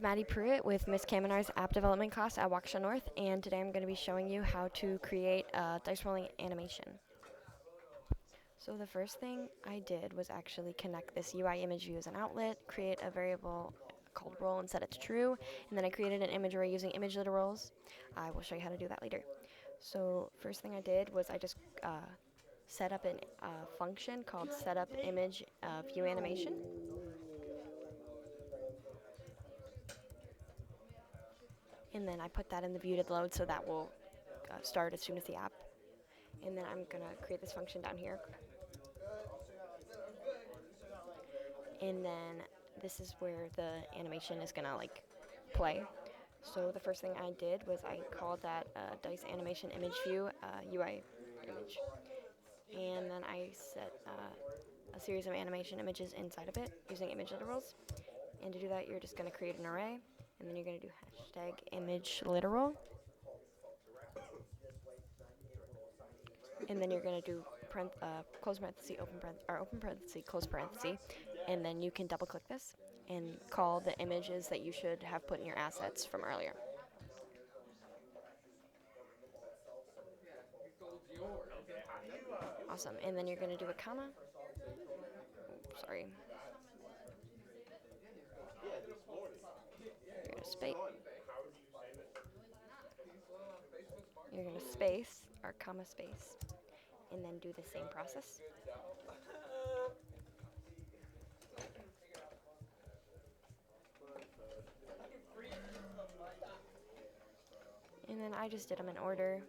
Maddie Pruitt with Miss Kaminar's app development class at Waukesha North, and today I'm going to be showing you how to create a dice rolling animation. So the first thing I did was actually connect this UI image view as an outlet, create a variable called roll and set it to true, and then I created an image array using image literals. I will show you how to do that later. So first thing I did was I just set up a function called setUpImageViewAnimation. And then I put that in the view to load, so that will start as soon as the app. And then I'm going to create this function down here. And then this is where the animation is going to play. So the first thing I did was I called that dice animation image view UI image. And then I set a series of animation images inside of it using image literals. And to do that, you're just going to create an array, and then you're going to do hashtag image literal. And then you're going to do close parenthesis, open parenthesis, close parenthesis, and then you can double click this and call the images that you should have put in your assets from earlier. Awesome. And then you're going to do a comma. Sorry. You're going to space. You're going to space or comma space, and then do the same process. And then I just did them in order.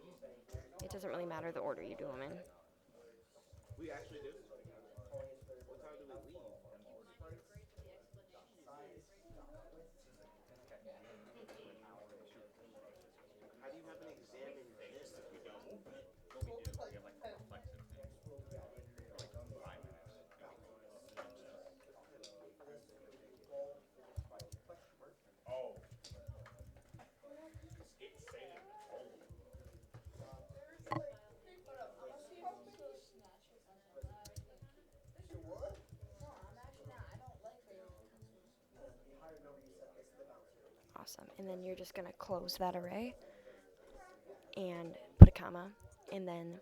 It doesn't really matter the order you do them in. We actually do. What time do we leave? How do you have an exam in this if we don't? What we do, we have like a reflexive thing for like 5 minutes. Oh. It's saying Awesome. And then you're just going to close that array and put a comma, and then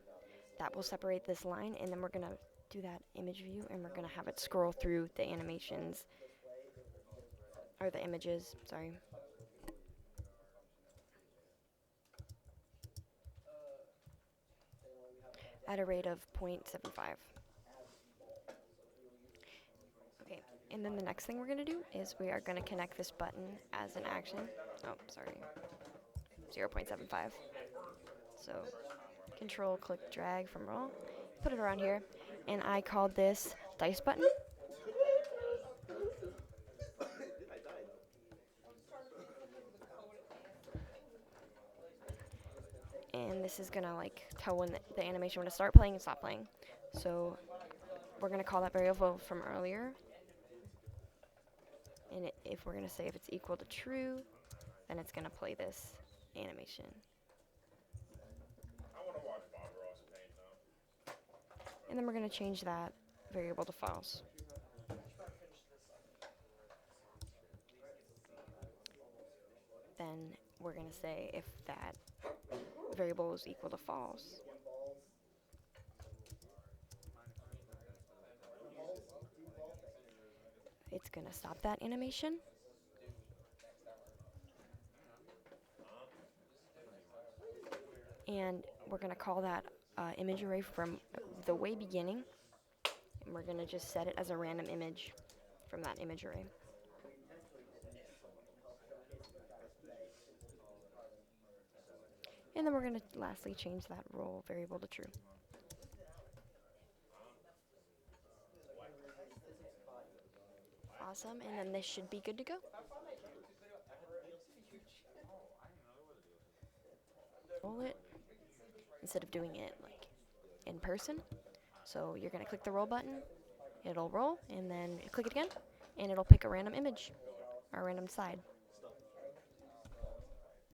that will separate this line, and then we're going to do that image view, and we're going to have it scroll through the animations, or the images, sorry. At a rate of 0.75. Okay, and then the next thing we're going to do is we are going to connect this button as an action. Oh, sorry. 0.75. So control click drag from roll, put it around here, and I called this dice button. And this is gonna tell when the animation when to start playing and stop playing. So we're gonna call that variable from earlier, and if we're gonna say if it's equal to true, then it's gonna play this animation. I want to watch Bob Ross paint though. And then we're gonna change that variable to false. Then we're gonna say if that variable is equal to false, it's gonna stop that animation. And we're gonna call that image array from the way beginning, and we're gonna just set it as a random image from that image array. And then we're gonna lastly change that roll variable to true. Awesome, and then this should be good to go. Roll it instead of doing it in person. So you're gonna click the roll button, it'll roll, and then click it again, and it'll pick a random image or a random side.